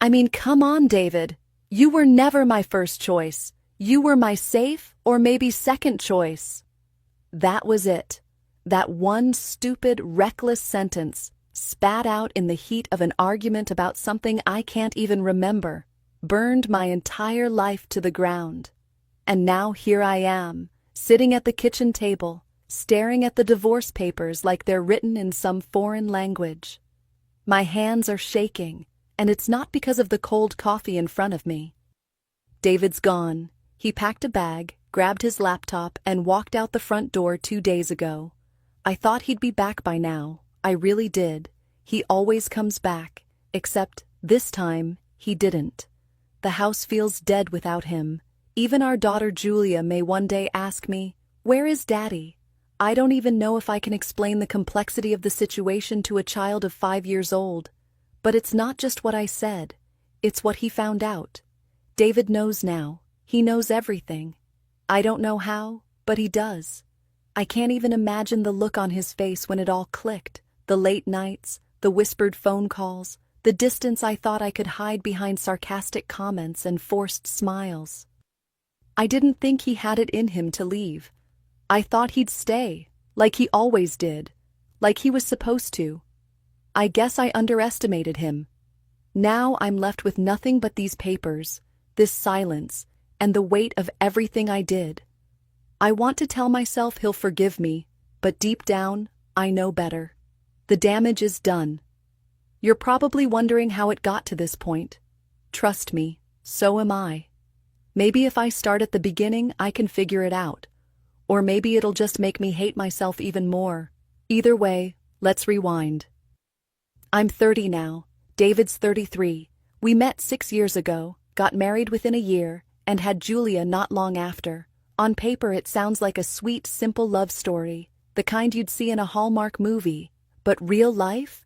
I mean, come on, David. You were never my first choice. You were my safe or maybe second choice. That was it. That one stupid, reckless sentence, spat out in the heat of an argument about something I can't even remember, burned my entire life to the ground. And now here I am, sitting at the kitchen table, staring at the divorce papers like they're written in some foreign language. My hands are shaking, and it's not because of the cold coffee in front of me. David's gone. He packed a bag, grabbed his laptop, and walked out the front door 2 days ago. I thought he'd be back by now. I really did. He always comes back, except this time, he didn't. The house feels dead without him. Even our daughter Julia may one day ask me, "Where is Daddy?" I don't even know if I can explain the complexity of the situation to a child of 5 years old. But it's not just what I said. It's what he found out. David knows now. He knows everything. I don't know how, but he does. I can't even imagine the look on his face when it all clicked. The late nights, the whispered phone calls, the distance I thought I could hide behind sarcastic comments and forced smiles. I didn't think he had it in him to leave. I thought he'd stay, like he always did, like he was supposed to. I guess I underestimated him. Now I'm left with nothing but these papers, this silence, and the weight of everything I did. I want to tell myself he'll forgive me, but deep down, I know better. The damage is done. You're probably wondering how it got to this point. Trust me, so am I. Maybe if I start at the beginning, I can figure it out. Or maybe it'll just make me hate myself even more. Either way, let's rewind. I'm 30 now. David's 33. We met 6 years ago, got married within a year, and had Julia not long after. On paper it sounds like a sweet, simple love story, the kind you'd see in a Hallmark movie. But real life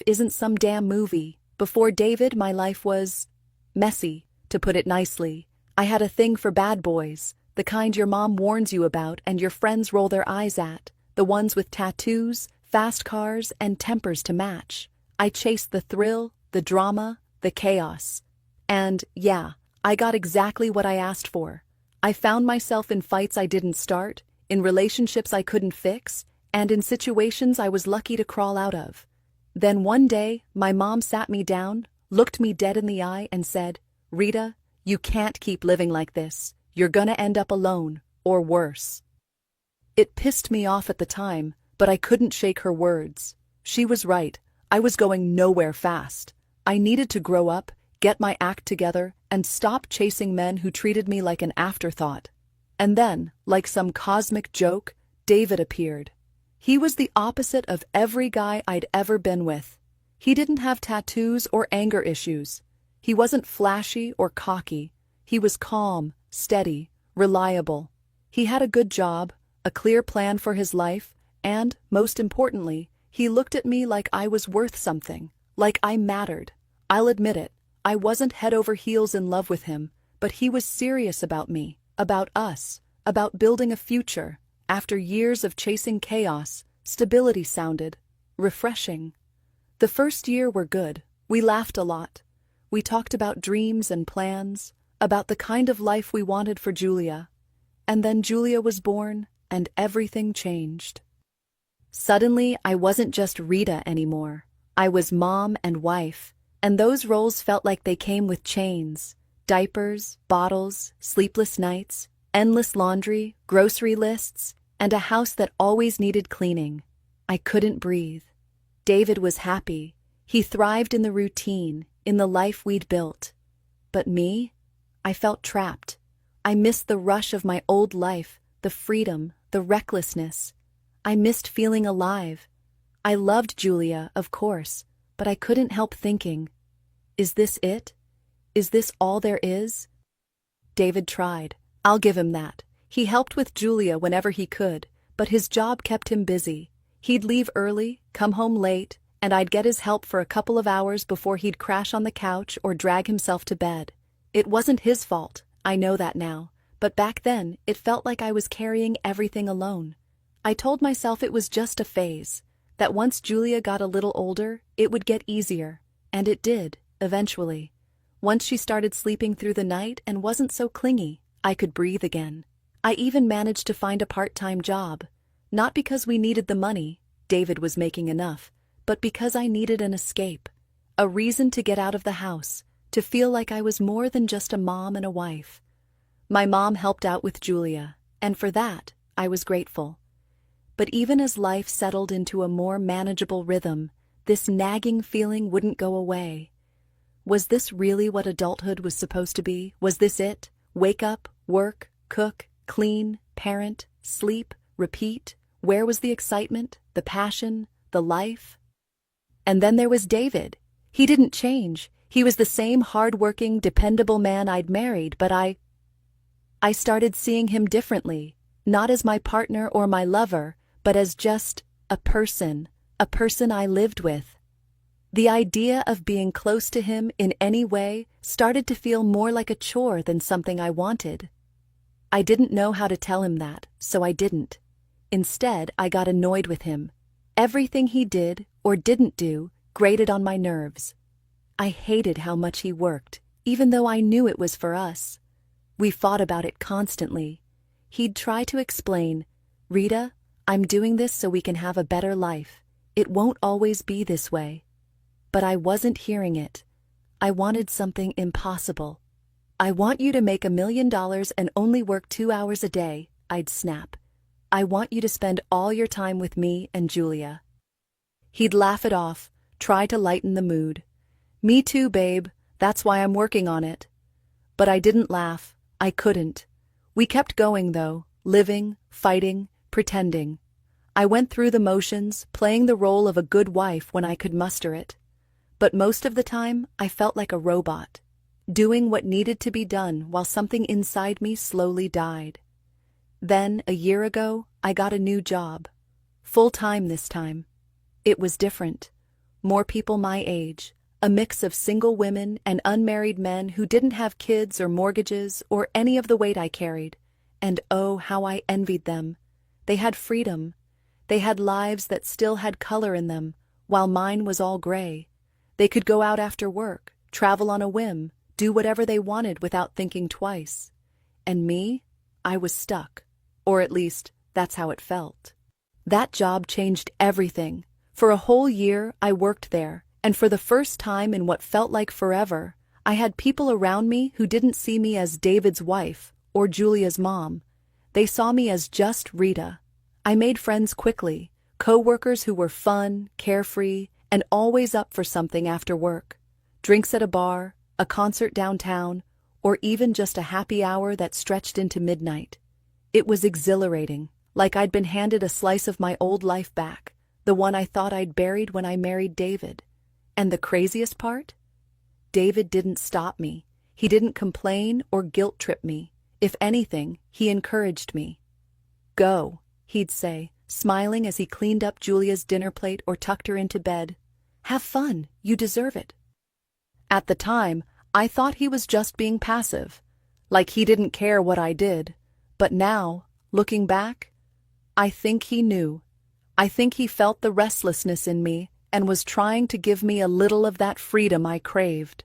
isn't some damn movie. Before David, my life was messy, to put it nicely. I had a thing for bad boys, the kind your mom warns you about and your friends roll their eyes at, the ones with tattoos, fast cars, and tempers to match. I chased the thrill, the drama, the chaos. And, yeah, I got exactly what I asked for. I found myself in fights I didn't start, in relationships I couldn't fix, and in situations I was lucky to crawl out of. Then one day, my mom sat me down, looked me dead in the eye, and said, "Rita, you can't keep living like this. You're gonna end up alone, or worse." It pissed me off at the time, but I couldn't shake her words. She was right. I was going nowhere fast. I needed to grow up, get my act together, and stop chasing men who treated me like an afterthought. And then, like some cosmic joke, David appeared. He was the opposite of every guy I'd ever been with. He didn't have tattoos or anger issues. He wasn't flashy or cocky. He was calm, steady, reliable. He had a good job, a clear plan for his life, and, most importantly, he looked at me like I was worth something, like I mattered. I'll admit it, I wasn't head over heels in love with him, but he was serious about me, about us, about building a future. After years of chasing chaos, stability sounded refreshing. The first year were good. We laughed a lot. We talked about dreams and plans, about the kind of life we wanted for Julia. And then Julia was born, and everything changed. Suddenly, I wasn't just Rita anymore. I was mom and wife, and those roles felt like they came with chains. Diapers, bottles, sleepless nights, endless laundry, grocery lists, and a house that always needed cleaning. I couldn't breathe. David was happy. He thrived in the routine, in the life we'd built. But me? I felt trapped. I missed the rush of my old life, the freedom, the recklessness. I missed feeling alive. I loved Julia, of course, but I couldn't help thinking, is this it? Is this all there is? David tried. I'll give him that. He helped with Julia whenever he could, but his job kept him busy. He'd leave early, come home late, and I'd get his help for a couple of hours before he'd crash on the couch or drag himself to bed. It wasn't his fault, I know that now, but back then it felt like I was carrying everything alone. I told myself it was just a phase, that once Julia got a little older, it would get easier, and it did. eventually. Once she started sleeping through the night and wasn't so clingy, I could breathe again. I even managed to find a part-time job. Not because we needed the money, David was making enough, but because I needed an escape. A reason to get out of the house, to feel like I was more than just a mom and a wife. My mom helped out with Julia, and for that, I was grateful. But even as life settled into a more manageable rhythm, this nagging feeling wouldn't go away. Was this really what adulthood was supposed to be? Was this it? Wake up, work, cook, clean, parent, sleep, repeat? Where was the excitement, the passion, the life? And then there was David. He didn't change. He was the same hard-working, dependable man I'd married, but I started seeing him differently, not as my partner or my lover, but as just a person I lived with. The idea of being close to him in any way started to feel more like a chore than something I wanted. I didn't know how to tell him that, so I didn't. Instead, I got annoyed with him. Everything he did, or didn't do, grated on my nerves. I hated how much he worked, even though I knew it was for us. We fought about it constantly. He'd try to explain, "Rita, I'm doing this so we can have a better life. It won't always be this way." But I wasn't hearing it. I wanted something impossible. "I want you to make $1 million and only work 2 hours a day," I'd snap. "I want you to spend all your time with me and Julia." He'd laugh it off, try to lighten the mood. "Me too, babe, that's why I'm working on it." But I didn't laugh. I couldn't. We kept going though, living, fighting, pretending. I went through the motions, playing the role of a good wife when I could muster it. But most of the time, I felt like a robot, doing what needed to be done while something inside me slowly died. Then, a year ago, I got a new job. Full-time this time. It was different. More people my age, a mix of single women and unmarried men who didn't have kids or mortgages or any of the weight I carried. And oh, how I envied them. They had freedom. They had lives that still had color in them, while mine was all gray. They could go out after work, travel on a whim, do whatever they wanted without thinking twice. And me? I was stuck. Or at least, that's how it felt. That job changed everything. For a whole year, I worked there, and for the first time in what felt like forever, I had people around me who didn't see me as David's wife or Julia's mom. They saw me as just Rita. I made friends quickly, co-workers who were fun, carefree, and always up for something after work. Drinks at a bar, a concert downtown, or even just a happy hour that stretched into midnight. It was exhilarating, like I'd been handed a slice of my old life back, the one I thought I'd buried when I married David. And the craziest part? David didn't stop me. He didn't complain or guilt-trip me. If anything, he encouraged me. "Go," he'd say, smiling as he cleaned up Julia's dinner plate or tucked her into bed. "Have fun, you deserve it." At the time, I thought he was just being passive, like he didn't care what I did. But now, looking back, I think he knew. I think he felt the restlessness in me and was trying to give me a little of that freedom I craved.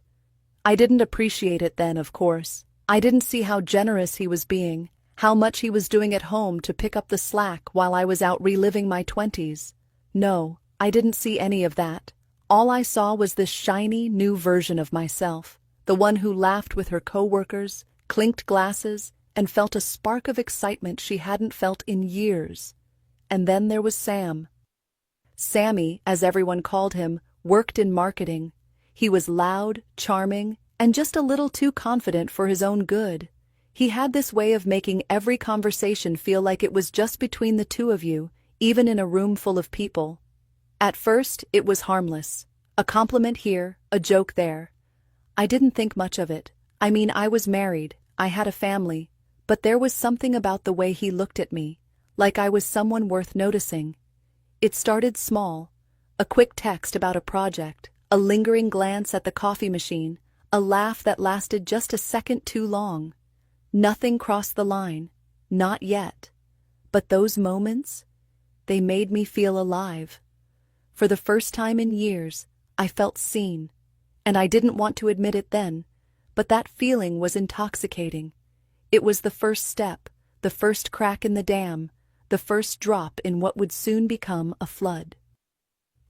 I didn't appreciate it then, of course. I didn't see how generous he was being, how much he was doing at home to pick up the slack while I was out reliving my 20s. No, I didn't see any of that. All I saw was this shiny, new version of myself, the one who laughed with her co-workers, clinked glasses, and felt a spark of excitement she hadn't felt in years. And then there was Sam. Sammy, as everyone called him, worked in marketing. He was loud, charming, and just a little too confident for his own good. He had this way of making every conversation feel like it was just between the two of you, even in a room full of people. At first, it was harmless. A compliment here, a joke there. I didn't think much of it. I mean, I was married, I had a family. But there was something about the way he looked at me, like I was someone worth noticing. It started small. A quick text about a project, a lingering glance at the coffee machine, a laugh that lasted just a second too long. Nothing crossed the line. Not yet. But those moments, they made me feel alive. For the first time in years, I felt seen. and I didn't want to admit it then, but that feeling was intoxicating. It was the first step, the first crack in the dam, the first drop in what would soon become a flood.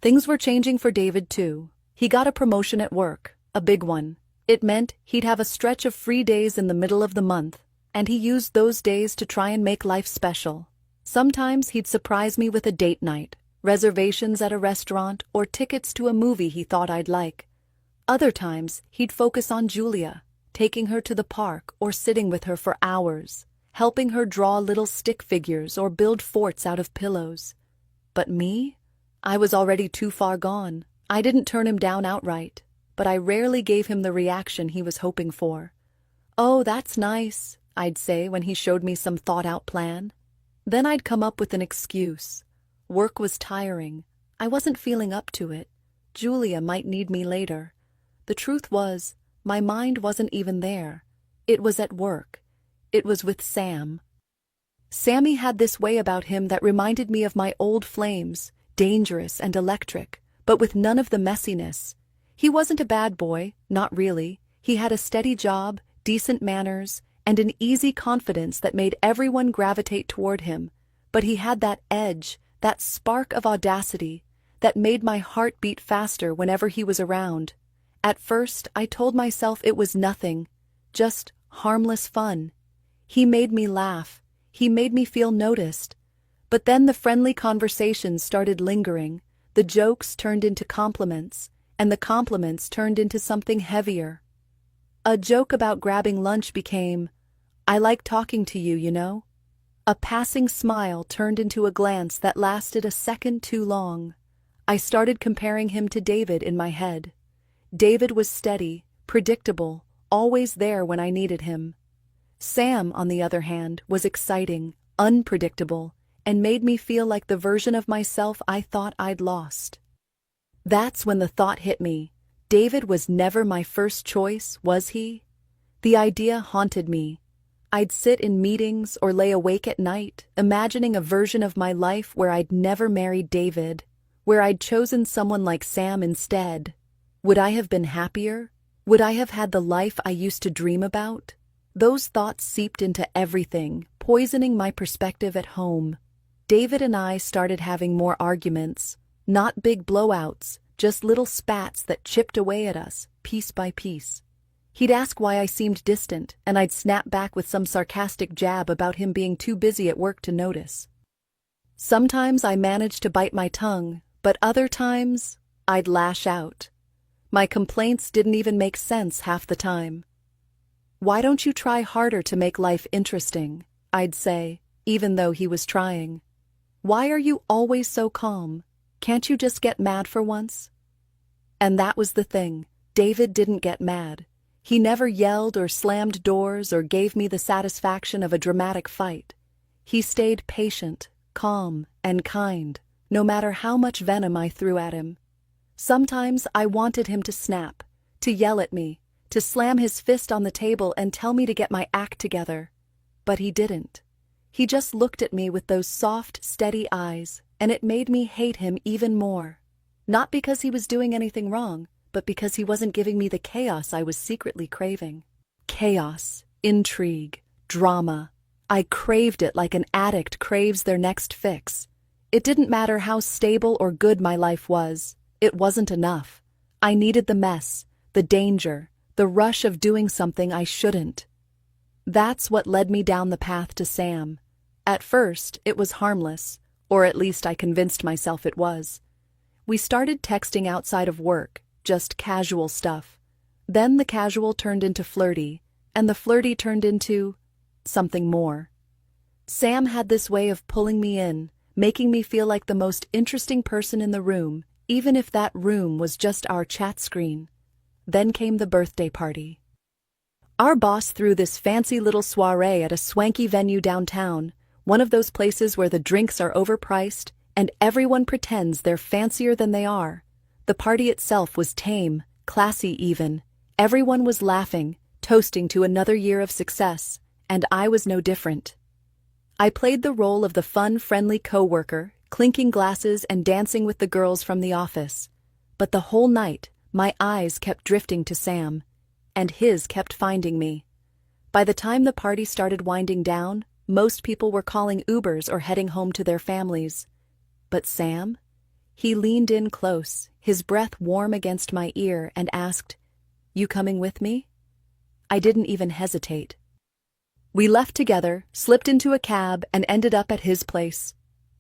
Things were changing for David too. He got a promotion at work, a big one. It meant he'd have a stretch of free days in the middle of the month, and he used those days to try and make life special. Sometimes he'd surprise me with a date night, reservations at a restaurant, or tickets to a movie he thought I'd like. Other times, he'd focus on Julia, taking her to the park or sitting with her for hours, helping her draw little stick figures or build forts out of pillows. But me? I was already too far gone. I didn't turn him down outright, but I rarely gave him the reaction he was hoping for. "Oh, that's nice," I'd say when he showed me some thought-out plan. Then I'd come up with an excuse. Work was tiring. I wasn't feeling up to it. Julia might need me later. The truth was, my mind wasn't even there. It was at work. It was with Sam. Sammy had this way about him that reminded me of my old flames, dangerous and electric, but with none of the messiness. He wasn't a bad boy, not really. He had a steady job, decent manners, and an easy confidence that made everyone gravitate toward him. But he had that edge, that spark of audacity, that made my heart beat faster whenever he was around. At first, I told myself it was nothing, just harmless fun. He made me laugh. He made me feel noticed. But then the friendly conversations started lingering. The jokes turned into compliments, and the compliments turned into something heavier. A joke about grabbing lunch became, "I like talking to you, you know." A passing smile turned into a glance that lasted a second too long. I started comparing him to David in my head. David was steady, predictable, always there when I needed him. Sam, on the other hand, was exciting, unpredictable, and made me feel like the version of myself I thought I'd lost. That's when the thought hit me. David was never my first choice, was he? The idea haunted me. I'd sit in meetings or lay awake at night, imagining a version of my life where I'd never married David, where I'd chosen someone like Sam instead. Would I have been happier? Would I have had the life I used to dream about? Those thoughts seeped into everything, poisoning my perspective at home. David and I started having more arguments, not big blowouts, just little spats that chipped away at us, piece by piece. He'd ask why I seemed distant, and I'd snap back with some sarcastic jab about him being too busy at work to notice. Sometimes I managed to bite my tongue, but other times, I'd lash out. My complaints didn't even make sense half the time. "Why don't you try harder to make life interesting?" I'd say, even though he was trying. "Why are you always so calm? Can't you just get mad for once?" And that was the thing. David didn't get mad. He never yelled or slammed doors or gave me the satisfaction of a dramatic fight. He stayed patient, calm, and kind, no matter how much venom I threw at him. Sometimes I wanted him to snap, to yell at me, to slam his fist on the table and tell me to get my act together. But he didn't. He just looked at me with those soft, steady eyes, and it made me hate him even more. Not because he was doing anything wrong, but because he wasn't giving me the chaos I was secretly craving. Chaos, intrigue, drama. I craved it like an addict craves their next fix. It didn't matter how stable or good my life was. It wasn't enough. I needed the mess, the danger, the rush of doing something I shouldn't. That's what led me down the path to Sam. At first, it was harmless, or at least I convinced myself it was. We started texting outside of work, just casual stuff. Then the casual turned into flirty, and the flirty turned into something more. Sam had this way of pulling me in, making me feel like the most interesting person in the room, even if that room was just our chat screen. Then came the birthday party. Our boss threw this fancy little soiree at a swanky venue downtown, one of those places where the drinks are overpriced and everyone pretends they're fancier than they are. The party itself was tame, classy even. Everyone was laughing, toasting to another year of success, and I was no different. I played the role of the fun, friendly co-worker, clinking glasses and dancing with the girls from the office. But the whole night, My eyes kept drifting to Sam, and his kept finding me. By the time the party started winding down, most people were calling Ubers or heading home to their families. But Sam? He leaned in close, his breath warm against my ear, and asked, "You coming with me?" I didn't even hesitate. We left together, slipped into a cab, and ended up at his place.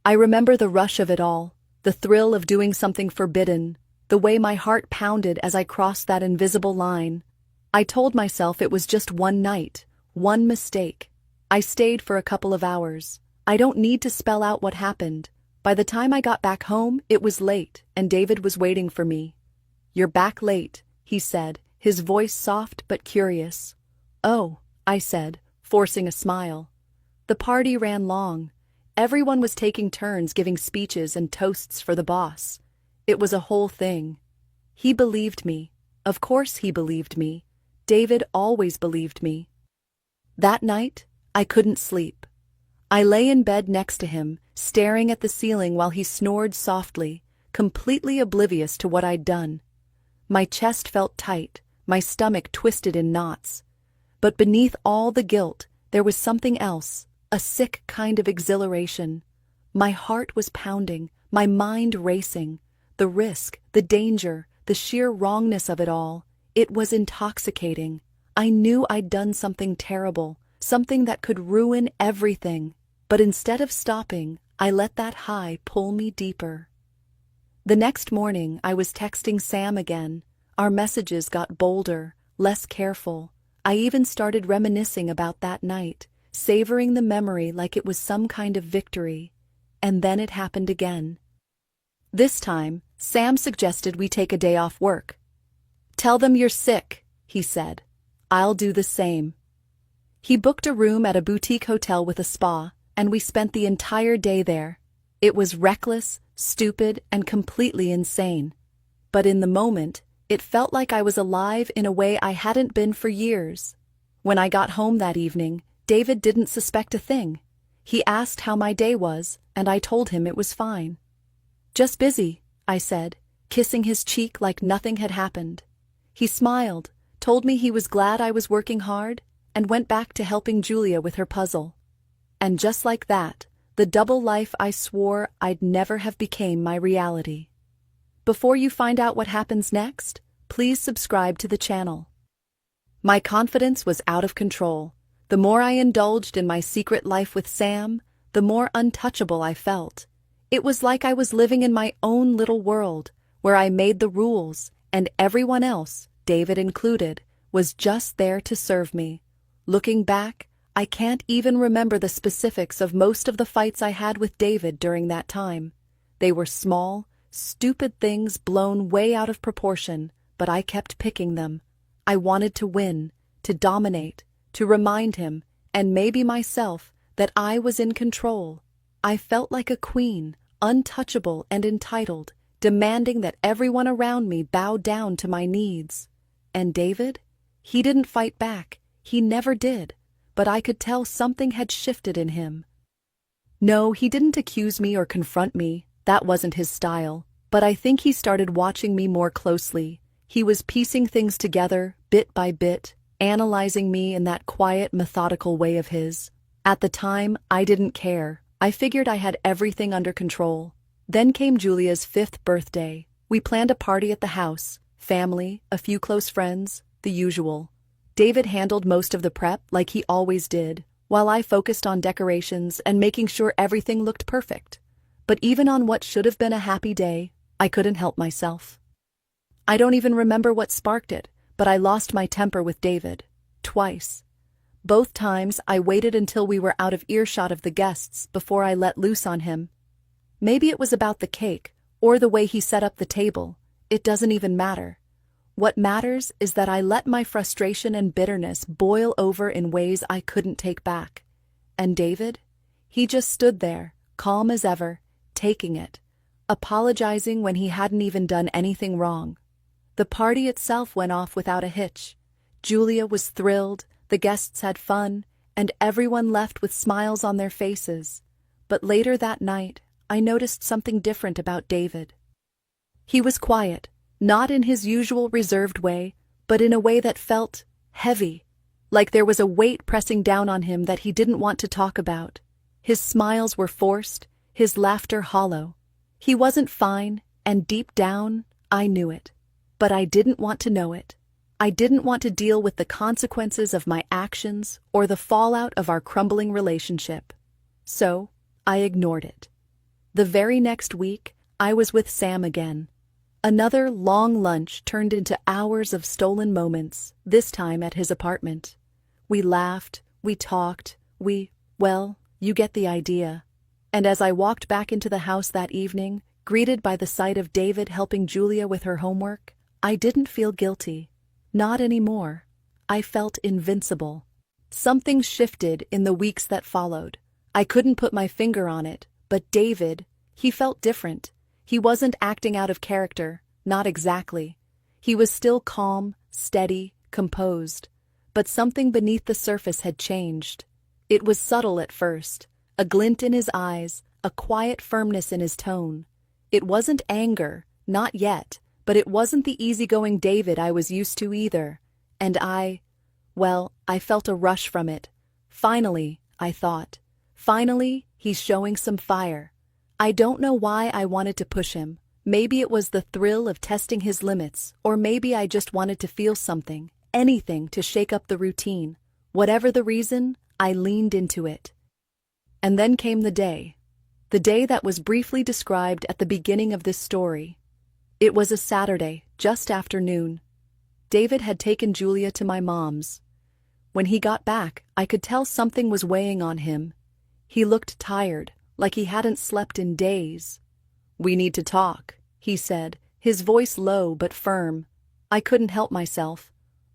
I remember the rush of it all, the thrill of doing something forbidden, the way my heart pounded as I crossed that invisible line. I told myself it was just one night, one mistake. I stayed for a couple of hours. I don't need to spell out what happened. By the time I got back home, it was late, and David was waiting for me. "You're back late," he said, his voice soft but curious. "Oh," I said, forcing a smile. The party ran long. Everyone was taking turns giving speeches and toasts for the boss. It was a whole thing. He believed me. Of course he believed me. David always believed me. That night, I couldn't sleep. I lay in bed next to him, staring at the ceiling while he snored softly, completely oblivious to what I'd done. My chest felt tight, my stomach twisted in knots. But beneath all the guilt, there was something else, a sick kind of exhilaration. My heart was pounding, my mind racing. The risk, the danger, the sheer wrongness of it all. It was intoxicating. I knew I'd done something terrible, something that could ruin everything. But instead of stopping, I let that high pull me deeper. The next morning, I was texting Sam again. Our messages got bolder, less careful. I even started reminiscing about that night, savoring the memory like it was some kind of victory. And then it happened again. This time, Sam suggested we take a day off work. "Tell them you're sick," he said. "I'll do the same." He booked a room at a boutique hotel with a spa, and we spent the entire day there. It was reckless, stupid, and completely insane. But in the moment, it felt like I was alive in a way I hadn't been for years. When I got home that evening, David didn't suspect a thing. He asked how my day was, and I told him it was fine. "Just busy," I said, kissing his cheek like nothing had happened. He smiled, told me he was glad I was working hard, and went back to helping Julia with her puzzle. And just like that, the double life I swore I'd never have became my reality. Before you find out what happens next, please subscribe to the channel. My confidence was out of control. The more I indulged in my secret life with Sam, the more untouchable I felt. It was like I was living in my own little world, where I made the rules, and everyone else, David included, was just there to serve me. Looking back, I can't even remember the specifics of most of the fights I had with David during that time. They were small, stupid things blown way out of proportion, but I kept picking them. I wanted to win, to dominate, to remind him, and maybe myself, that I was in control. I felt like a queen, untouchable and entitled, demanding that everyone around me bow down to my needs. And David? He didn't fight back. He never did. But I could tell something had shifted in him. No, he didn't accuse me or confront me. That wasn't his style. But I think he started watching me more closely. He was piecing things together, bit by bit, analyzing me in that quiet, methodical way of his. At the time, I didn't care. I figured I had everything under control. Then came Julia's 5th birthday. We planned a party at the house, family, a few close friends, the usual. David handled most of the prep like he always did, while I focused on decorations and making sure everything looked perfect. But even on what should have been a happy day, I couldn't help myself. I don't even remember what sparked it, but I lost my temper with David. Twice. Both times I waited until we were out of earshot of the guests before I let loose on him. Maybe it was about the cake, or the way he set up the table. It doesn't even matter. What matters is that I let my frustration and bitterness boil over in ways I couldn't take back. And David? He just stood there, calm as ever, taking it, apologizing when he hadn't even done anything wrong. The party itself went off without a hitch. Julia was thrilled, the guests had fun, and everyone left with smiles on their faces. But later that night, I noticed something different about David. He was quiet, Not in his usual reserved way, but in a way that felt heavy, like there was a weight pressing down on him that he didn't want to talk about. His smiles were forced, his laughter hollow. He wasn't fine, and deep down, I knew it. But I didn't want to know it. I didn't want to deal with the consequences of my actions or the fallout of our crumbling relationship. So, I ignored it. The very next week, I was with Sam again. Another long lunch turned into hours of stolen moments, this time at his apartment. We laughed, we talked, well, you get the idea. And as I walked back into the house that evening, greeted by the sight of David helping Julia with her homework, I didn't feel guilty. Not anymore. I felt invincible. Something shifted in the weeks that followed. I couldn't put my finger on it, but David, he felt different. He wasn't acting out of character, not exactly. He was still calm, steady, composed. But something beneath the surface had changed. It was subtle at first, a glint in his eyes, a quiet firmness in his tone. It wasn't anger, not yet, but it wasn't the easygoing David I was used to either. And I felt a rush from it. Finally, I thought. Finally, he's showing some fire. I don't know why I wanted to push him. Maybe it was the thrill of testing his limits, or maybe I just wanted to feel something, anything to shake up the routine. Whatever the reason, I leaned into it. And then came the day that was briefly described at the beginning of this story. It was a Saturday, just after noon. David had taken Julia to my mom's. When he got back, I could tell something was weighing on him. He looked tired, like he hadn't slept in days. "We need to talk," he said, his voice low but firm. I couldn't help myself.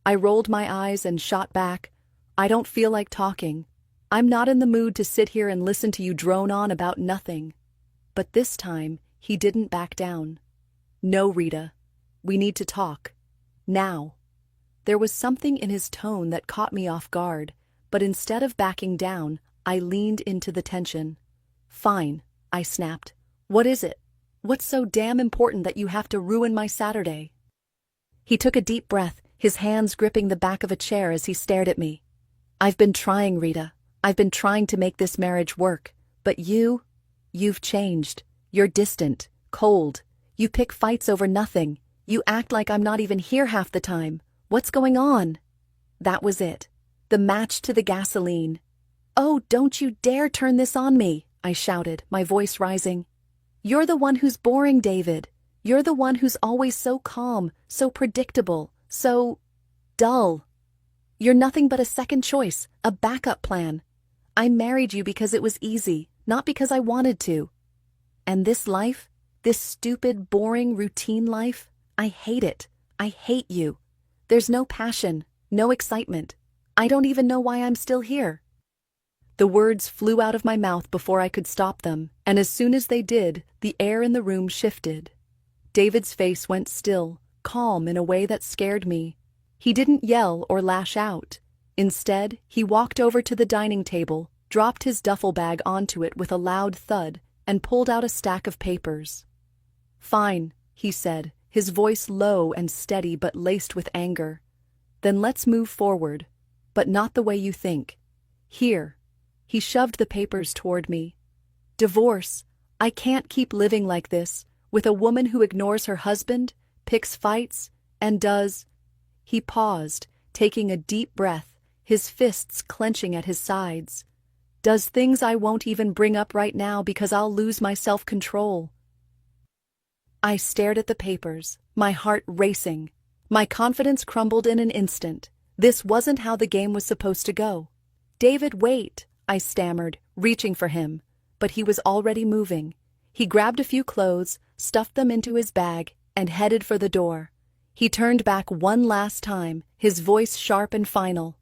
I rolled my eyes and shot back. "I don't feel like talking. I'm not in the mood to sit here and listen to you drone on about nothing." But this time, he didn't back down. "No, Rita. We need to talk. Now." There was something in his tone that caught me off guard, but instead of backing down, I leaned into the tension. "Fine," I snapped. "What is it? What's so damn important that you have to ruin my Saturday?" He took a deep breath, his hands gripping the back of a chair as he stared at me. "I've been trying, Rita. I've been trying to make this marriage work. But you've changed. You're distant, cold. You pick fights over nothing. You act like I'm not even here half the time. What's going on?" That was it. The match to the gasoline. "Oh, don't you dare turn this on me," I shouted, my voice rising. "You're the one who's boring, David. You're the one who's always so calm, so predictable, so dull. You're nothing but a second choice, a backup plan. I married you because it was easy, not because I wanted to. And this life, this stupid, boring, routine life, I hate it. I hate you. There's no passion, no excitement. I don't even know why I'm still here." The words flew out of my mouth before I could stop them, and as soon as they did, the air in the room shifted. David's face went still, calm in a way that scared me. He didn't yell or lash out. Instead, he walked over to the dining table, dropped his duffel bag onto it with a loud thud, and pulled out a stack of papers. "Fine," he said, his voice low and steady but laced with anger. "Then let's move forward. But not the way you think. Here." He shoved the papers toward me. "Divorce. I can't keep living like this, with a woman who ignores her husband, picks fights, and does—" He paused, taking a deep breath, his fists clenching at his sides. "Does things I won't even bring up right now because I'll lose my self-control." I stared at the papers, my heart racing. My confidence crumbled in an instant. This wasn't how the game was supposed to go. "David, wait," I stammered, reaching for him. But he was already moving. He grabbed a few clothes, stuffed them into his bag, and headed for the door. He turned back one last time, his voice sharp and final.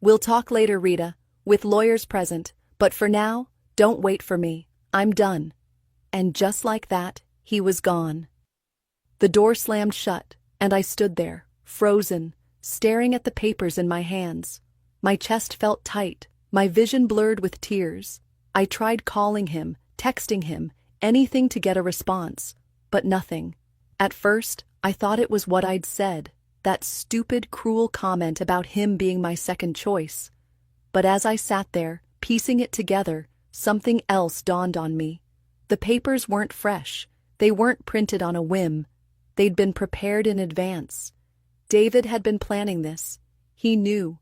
"We'll talk later, Rita, with lawyers present, but for now, don't wait for me. I'm done." And just like that, he was gone. The door slammed shut, and I stood there, frozen, staring at the papers in my hands. My chest felt tight, my vision blurred with tears. I tried calling him, texting him, anything to get a response, but nothing. At first, I thought it was what I'd said, that stupid, cruel comment about him being my second choice. But as I sat there, piecing it together, something else dawned on me. The papers weren't fresh. They weren't printed on a whim. They'd been prepared in advance. David had been planning this. He knew.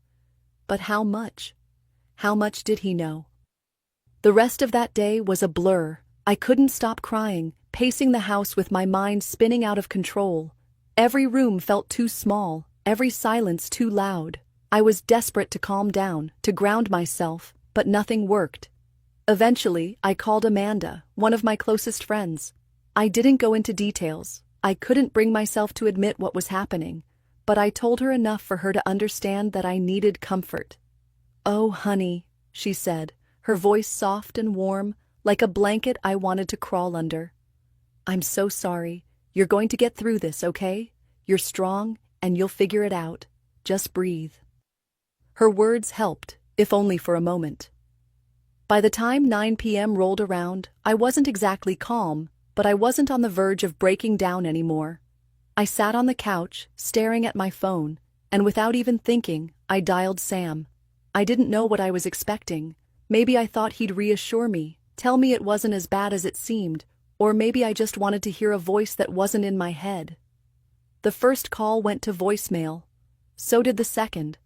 But how much? How much did he know? The rest of that day was a blur. I couldn't stop crying, pacing the house with my mind spinning out of control. Every room felt too small, every silence too loud. I was desperate to calm down, to ground myself, but nothing worked. Eventually, I called Amanda, one of my closest friends. I didn't go into details. I couldn't bring myself to admit what was happening, but I told her enough for her to understand that I needed comfort. "Oh, honey," she said, her voice soft and warm, like a blanket I wanted to crawl under. "I'm so sorry. You're going to get through this, okay? You're strong, and you'll figure it out. Just breathe." Her words helped, if only for a moment. By the time 9 p.m. rolled around, I wasn't exactly calm, but I wasn't on the verge of breaking down anymore. I sat on the couch, staring at my phone, and without even thinking, I dialed Sam. I didn't know what I was expecting. Maybe I thought he'd reassure me, tell me it wasn't as bad as it seemed, or maybe I just wanted to hear a voice that wasn't in my head. The first call went to voicemail. So did the second.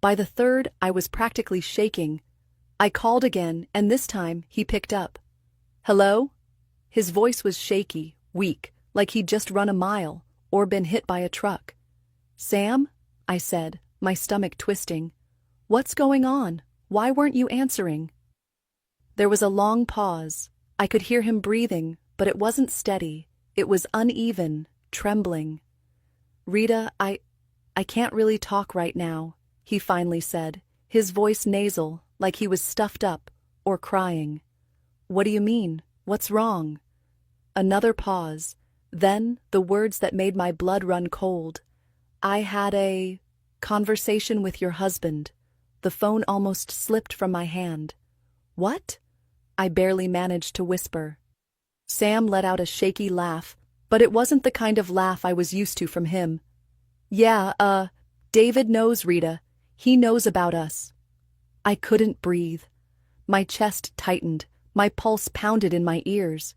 By the third, I was practically shaking. I called again, and this time, he picked up. "Hello?" His voice was shaky, weak, like he'd just run a mile, or been hit by a truck. "Sam?" I said, my stomach twisting. "What's going on? Why weren't you answering?" There was a long pause. I could hear him breathing, but it wasn't steady. It was uneven, trembling. "Rita, I can't really talk right now," he finally said, his voice nasal, like he was stuffed up, or crying. "What do you mean? What's wrong?" Another pause. Then, the words that made my blood run cold. "I had a conversation with your husband." The phone almost slipped from my hand. "What?" I barely managed to whisper. Sam let out a shaky laugh, but it wasn't the kind of laugh I was used to from him. "Yeah, David knows, Rita. He knows about us." I couldn't breathe. My chest tightened, my pulse pounded in my ears.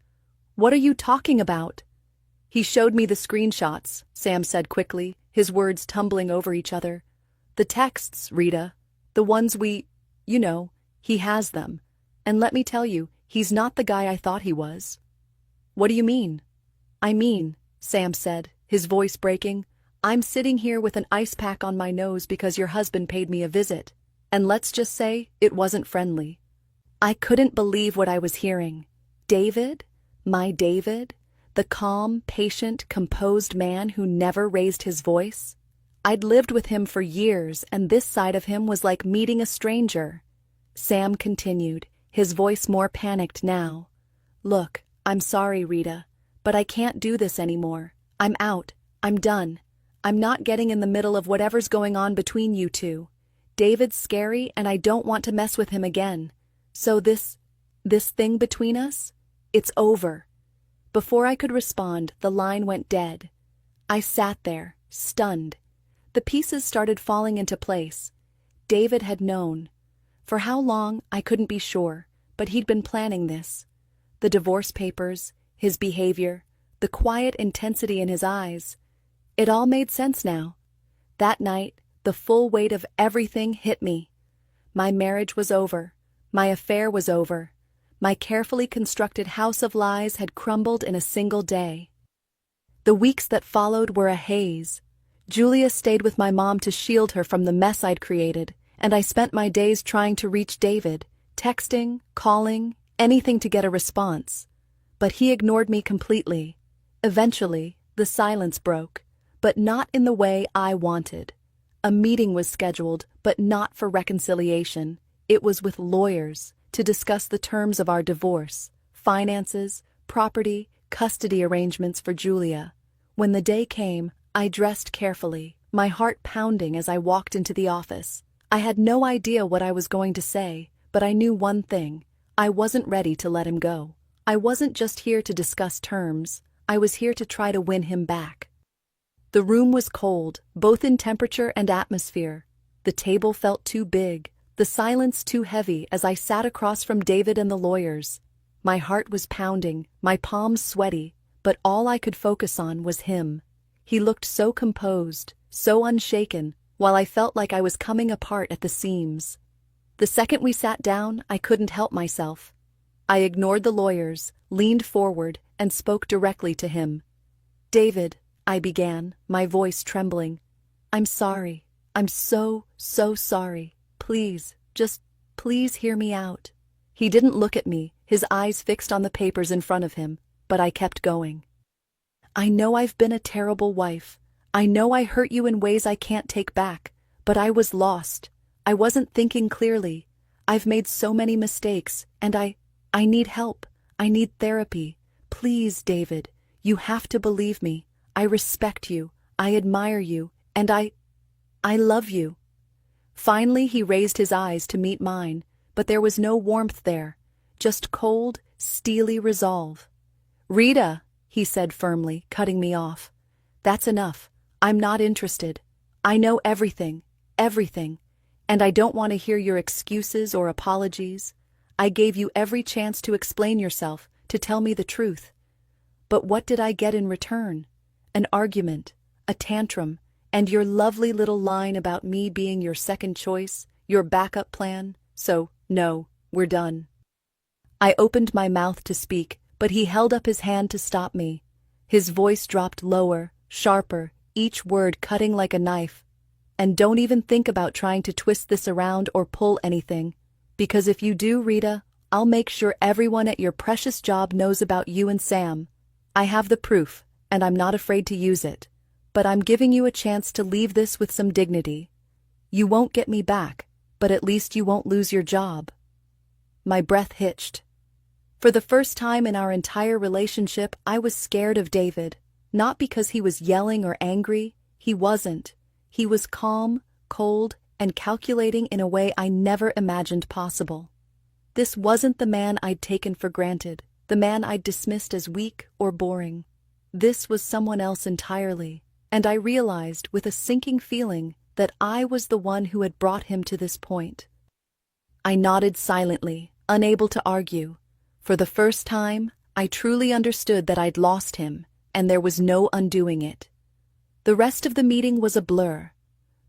"What are you talking about?" "He showed me the screenshots," Sam said quickly, his words tumbling over each other. "The texts, Rita. The ones he has them. And let me tell you, he's not the guy I thought he was." "What do you mean?" "I mean," Sam said, his voice breaking, "I'm sitting here with an ice pack on my nose because your husband paid me a visit. And let's just say, it wasn't friendly." I couldn't believe what I was hearing. David? My David? The calm, patient, composed man who never raised his voice? I'd lived with him for years, and this side of him was like meeting a stranger. Sam continued, his voice more panicked now. "Look, I'm sorry, Rita, but I can't do this anymore. I'm out. I'm done. I'm not getting in the middle of whatever's going on between you two. David's scary, and I don't want to mess with him again. So this thing between us? It's over." Before I could respond, the line went dead. I sat there, stunned. The pieces started falling into place. David had known. For how long, I couldn't be sure, but he'd been planning this. The divorce papers, his behavior, the quiet intensity in his eyes. It all made sense now. That night, the full weight of everything hit me. My marriage was over. My affair was over. My carefully constructed house of lies had crumbled in a single day. The weeks that followed were a haze. Julia stayed with my mom to shield her from the mess I'd created, and I spent my days trying to reach David, texting, calling, anything to get a response. But he ignored me completely. Eventually, the silence broke, but not in the way I wanted. A meeting was scheduled, but not for reconciliation. It was with lawyers, to discuss the terms of our divorce, finances, property, custody arrangements for Julia. When the day came, I dressed carefully, my heart pounding as I walked into the office. I had no idea what I was going to say, but I knew one thing. I wasn't ready to let him go. I wasn't just here to discuss terms. I was here to try to win him back. The room was cold, both in temperature and atmosphere. The table felt too big, the silence too heavy as I sat across from David and the lawyers. My heart was pounding, my palms sweaty, but all I could focus on was him. He looked so composed, so unshaken, while I felt like I was coming apart at the seams. The second we sat down, I couldn't help myself. I ignored the lawyers, leaned forward, and spoke directly to him. "David," I began, my voice trembling. "I'm sorry. I'm so sorry. Please, just please hear me out." He didn't look at me, his eyes fixed on the papers in front of him, but I kept going. "I know I've been a terrible wife. I know I hurt you in ways I can't take back, but I was lost. I wasn't thinking clearly. I've made so many mistakes, and I need help. I need therapy. Please, David, you have to believe me. I respect you, I admire you, and I love you." Finally he raised his eyes to meet mine, but there was no warmth there, just cold, steely resolve. "Rita," he said firmly, cutting me off. "That's enough. I'm not interested. I know everything, and I don't want to hear your excuses or apologies. I gave you every chance to explain yourself, to tell me the truth. But what did I get in return? An argument, a tantrum, and your lovely little line about me being your second choice, your backup plan. So, no, we're done." I opened my mouth to speak, but he held up his hand to stop me. His voice dropped lower, sharper, each word cutting like a knife. "And don't even think about trying to twist this around or pull anything, because if you do, Rita, I'll make sure everyone at your precious job knows about you and Sam. I have the proof, and I'm not afraid to use it. But I'm giving you a chance to leave this with some dignity. You won't get me back, but at least you won't lose your job." My breath hitched. For the first time in our entire relationship, I was scared of David, not because he was yelling or angry. He wasn't. He was calm, cold, and calculating in a way I never imagined possible. This wasn't the man I'd taken for granted, the man I'd dismissed as weak or boring. This was someone else entirely, and I realized with a sinking feeling that I was the one who had brought him to this point. I nodded silently, unable to argue. For the first time, I truly understood that I'd lost him, and there was no undoing it. The rest of the meeting was a blur.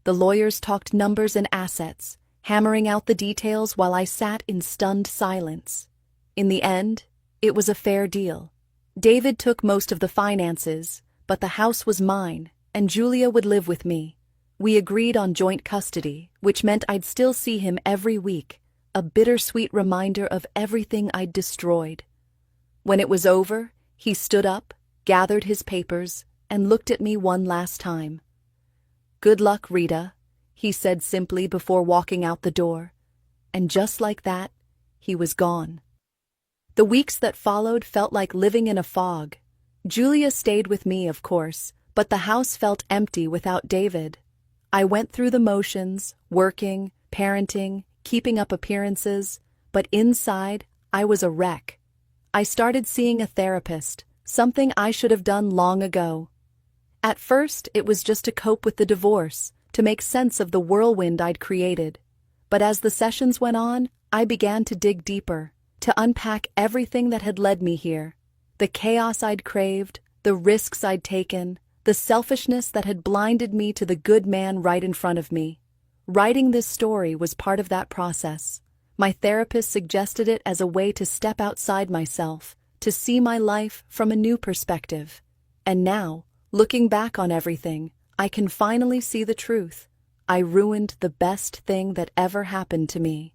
The lawyers talked numbers and assets, hammering out the details while I sat in stunned silence. In the end, it was a fair deal. David took most of the finances, but the house was mine, and Julia would live with me. We agreed on joint custody, which meant I'd still see him every week, a bittersweet reminder of everything I'd destroyed. When it was over, he stood up, gathered his papers, and looked at me one last time. "Good luck, Rita," he said simply before walking out the door. And just like that, he was gone. The weeks that followed felt like living in a fog. Julia stayed with me, of course, but the house felt empty without David. I went through the motions, working, parenting, keeping up appearances, but inside, I was a wreck. I started seeing a therapist, something I should have done long ago. At first, it was just to cope with the divorce, to make sense of the whirlwind I'd created. But as the sessions went on, I began to dig deeper, to unpack everything that had led me here. The chaos I'd craved, the risks I'd taken, the selfishness that had blinded me to the good man right in front of me. Writing this story was part of that process. My therapist suggested it as a way to step outside myself, to see my life from a new perspective. And now, looking back on everything, I can finally see the truth. I ruined the best thing that ever happened to me.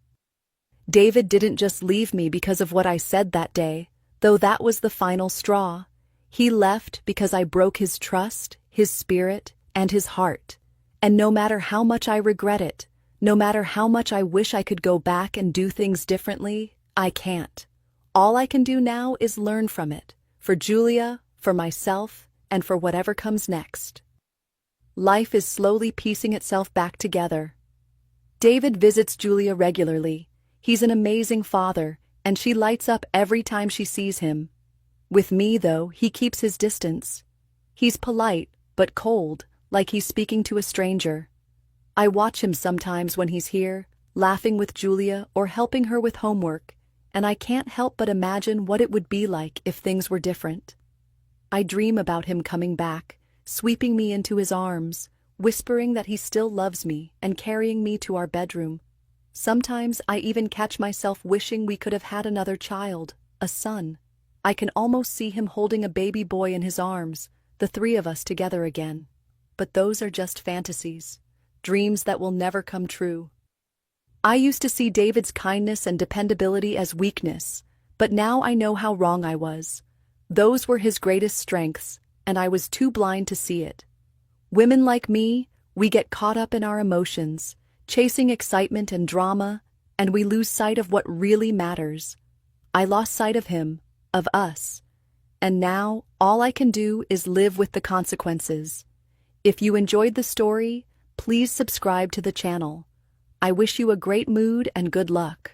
David didn't just leave me because of what I said that day, though that was the final straw. He left because I broke his trust, his spirit, and his heart. And no matter how much I regret it, no matter how much I wish I could go back and do things differently, I can't. All I can do now is learn from it, for Julia, for myself, and for whatever comes next. Life is slowly piecing itself back together. David visits Julia regularly. He's an amazing father, and she lights up every time she sees him. With me, though, he keeps his distance. He's polite, but cold, like he's speaking to a stranger. I watch him sometimes when he's here, laughing with Julia or helping her with homework, and I can't help but imagine what it would be like if things were different. I dream about him coming back, sweeping me into his arms, whispering that he still loves me and carrying me to our bedroom. Sometimes I even catch myself wishing we could have had another child, a son. I can almost see him holding a baby boy in his arms, the three of us together again. But those are just fantasies, dreams that will never come true. I used to see David's kindness and dependability as weakness, but now I know how wrong I was. Those were his greatest strengths, and I was too blind to see it. Women like me, we get caught up in our emotions, chasing excitement and drama, and we lose sight of what really matters. I lost sight of him, of us. And now, all I can do is live with the consequences. If you enjoyed the story, please subscribe to the channel. I wish you a great mood and good luck.